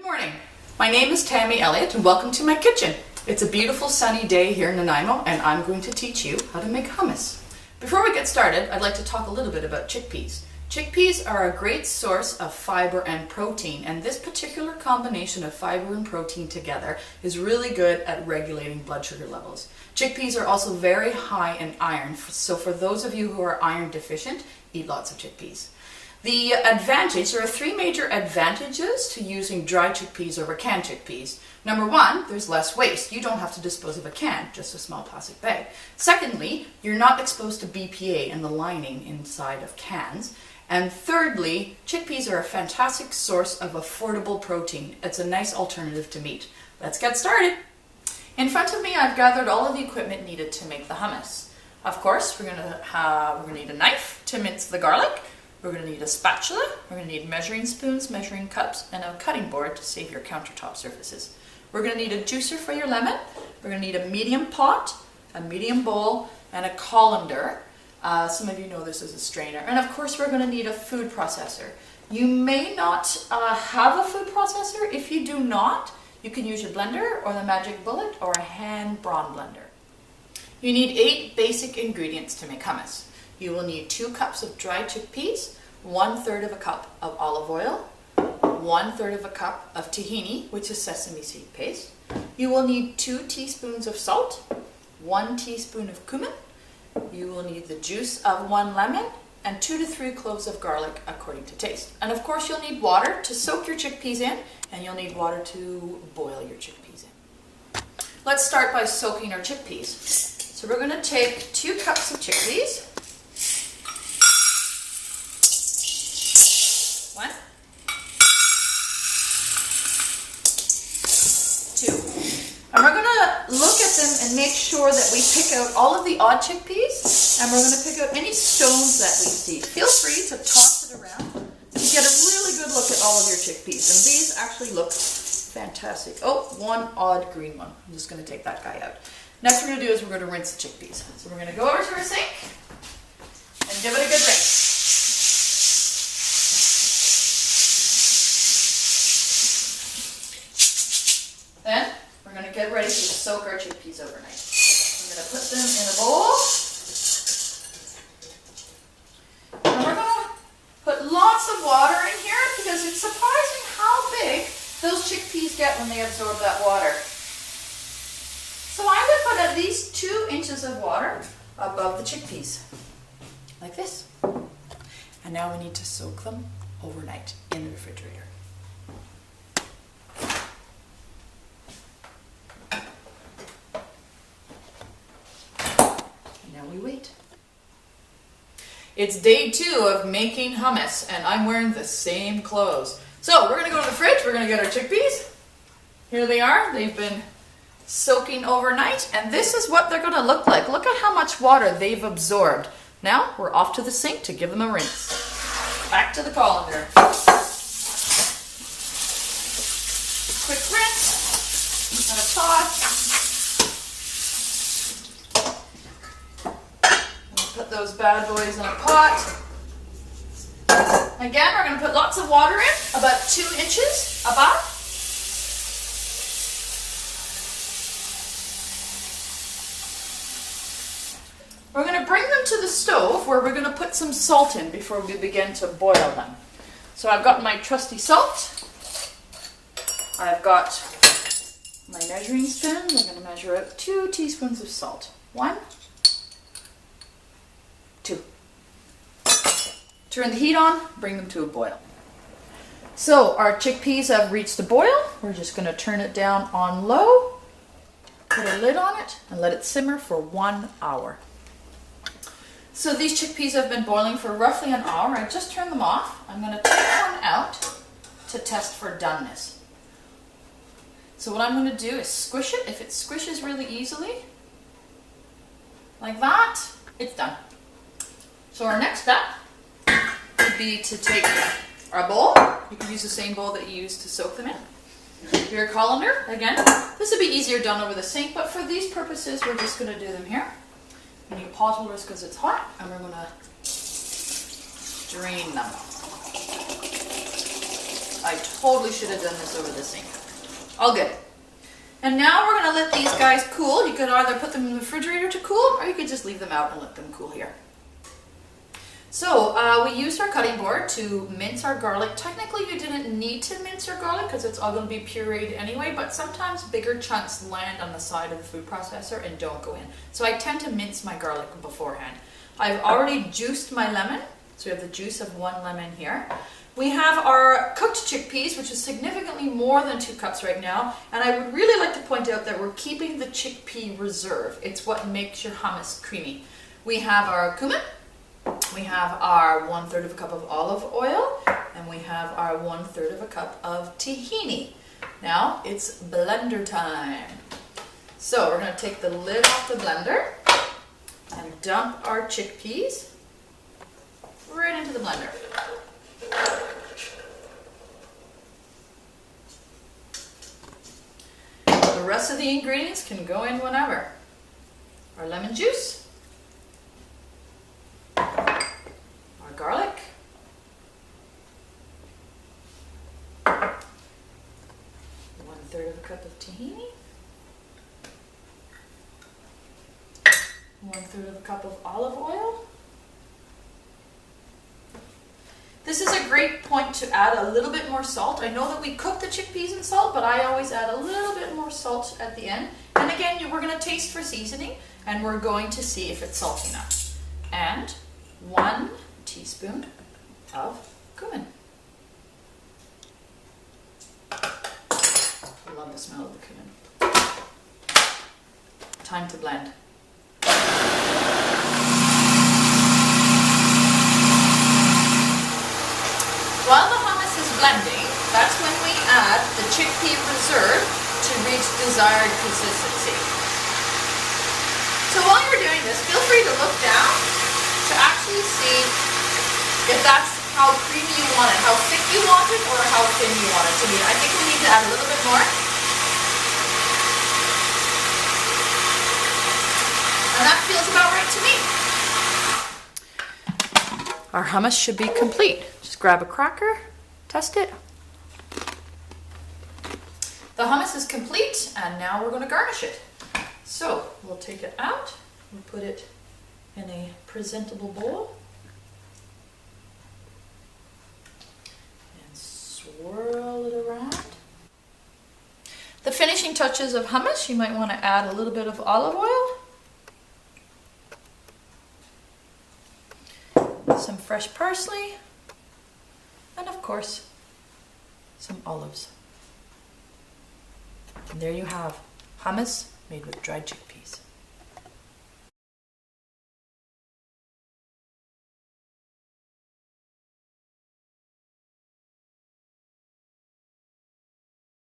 Good morning. My name is Tammy Elliott and welcome to my kitchen. It's a beautiful sunny day here in Nanaimo and I'm going to teach you how to make hummus. Before we get started, I'd like to talk a little bit about chickpeas. Chickpeas are a great source of fiber and protein, and this particular combination of fiber and protein together is really good at regulating blood sugar levels. Chickpeas are also very high in iron, so for those of you who are iron deficient, eat lots of chickpeas. The advantage, there are three major advantages to using dried chickpeas over canned chickpeas. Number one, there's less waste. You don't have to dispose of a can, just a small plastic bag. Secondly, you're not exposed to BPA and the lining inside of cans. And thirdly, chickpeas are a fantastic source of affordable protein. It's a nice alternative to meat. Let's get started. In front of me, I've gathered all of the equipment needed to make the hummus. Of course, we're gonna need a knife to mince the garlic. We're going to need a spatula, we're going to need measuring spoons, measuring cups, and a cutting board to save your countertop surfaces. We're going to need a juicer for your lemon. We're going to need a medium pot, a medium bowl, and a colander. Some of you know this as a strainer. And of course we're going to need a food processor. You may not have a food processor. If you do not, you can use your blender or the Magic Bullet or a hand brawn blender. You need 8 basic ingredients to make hummus. You will need 2 cups of dried chickpeas, 1/3 of a cup of olive oil, 1/3 of a cup of tahini, which is sesame seed paste. You will need 2 teaspoons of salt, 1 teaspoon of cumin. You will need the juice of 1 lemon and 2 to 3 cloves of garlic according to taste. And of course you'll need water to soak your chickpeas in, and you'll need water to boil your chickpeas in. Let's start by soaking our chickpeas. So we're going to take 2 cups of chickpeas. 1, 2. And we're going to look at them and make sure that we pick out all of the odd chickpeas, and we're going to pick out any stones that we see. Feel free to toss it around and get a really good look at all of your chickpeas. And these actually look fantastic. Oh, one odd green one. I'm just going to take that guy out. Next we're going to do is we're going to rinse the chickpeas. So we're going to go over to our sink and give it a good rinse. Then we're going to get ready to soak our chickpeas overnight. I'm going to put them in a bowl. And we're going to put lots of water in here because it's surprising how big those chickpeas get when they absorb that water. So I would put at least 2 inches of water above the chickpeas, like this. And now we need to soak them overnight in the refrigerator. We wait. It's day 2 of making hummus and I'm wearing the same clothes. So we're going to go to the fridge, we're going to get our chickpeas. Here they are, they've been soaking overnight and this is what they're going to look like. Look at how much water they've absorbed. Now we're off to the sink to give them a rinse. Back to the colander. Quick rinse and a toss. Put those bad boys in a pot. Again, we're going to put lots of water in, about 2 inches above. We're going to bring them to the stove where we're going to put some salt in before we begin to boil them. So I've got my trusty salt. I've got my measuring spoon. I'm going to measure out 2 teaspoons of salt. 1, 2. Turn the heat on, bring them to a boil. So our chickpeas have reached a boil. We're just going to turn it down on low, put a lid on it, and let it simmer for 1 hour. So these chickpeas have been boiling for roughly an hour. I just turned them off. I'm going to take one out to test for doneness. So what I'm going to do is squish it. If it squishes really easily, like that, it's done. So our next step would be to take our bowl. You can use the same bowl that you used to soak them in. Your colander, again, this would be easier done over the sink, but for these purposes, we're just going to do them here. We need pot holders because it's hot, and we're going to drain them. Oops, I totally should have done this over the sink. All good. And now we're going to let these guys cool. You could either put them in the refrigerator to cool, or you could just leave them out and let them cool here. So we used our cutting board to mince our garlic. Technically you didn't need to mince your garlic because it's all going to be pureed anyway, but sometimes bigger chunks land on the side of the food processor and don't go in. So I tend to mince my garlic beforehand. I've already juiced my lemon, so we have the juice of 1 lemon here. We have our cooked chickpeas, which is significantly more than 2 cups right now, and I would really like to point out that we're keeping the chickpea reserve. It's what makes your hummus creamy. We have our cumin. We have our 1/3 of a cup of olive oil, and we have our 1/3 of a cup of tahini. Now it's blender time. So we're going to take the lid off the blender and dump our chickpeas right into the blender. The rest of the ingredients can go in whenever. Our lemon juice, our garlic, 1/3 of a cup of tahini, 1/3 of a cup of olive oil. This is a great point to add a little bit more salt. I know that we cook the chickpeas in salt, but I always add a little bit more salt at the end. And again, we're going to taste for seasoning, and we're going to see if it's salty enough. And 1 teaspoon of cumin. I love the smell of the cumin. Time to blend. While the hummus is blending, that's when we add the chickpea reserve to reach desired consistency. So while you're doing this, feel free to look down to actually see if that's how creamy you want it, how thick you want it, or how thin you want it to be. I think we need to add a little bit more. And that feels about right to me. Our hummus should be complete. Just grab a cracker, test it. The hummus is complete, and now we're going to garnish it. So we'll take it out, we'll put it in a presentable bowl, and swirl it around. The finishing touches of hummus, you might want to add a little bit of olive oil, some fresh parsley, and of course, some olives. And there you have hummus made with dried chickpeas.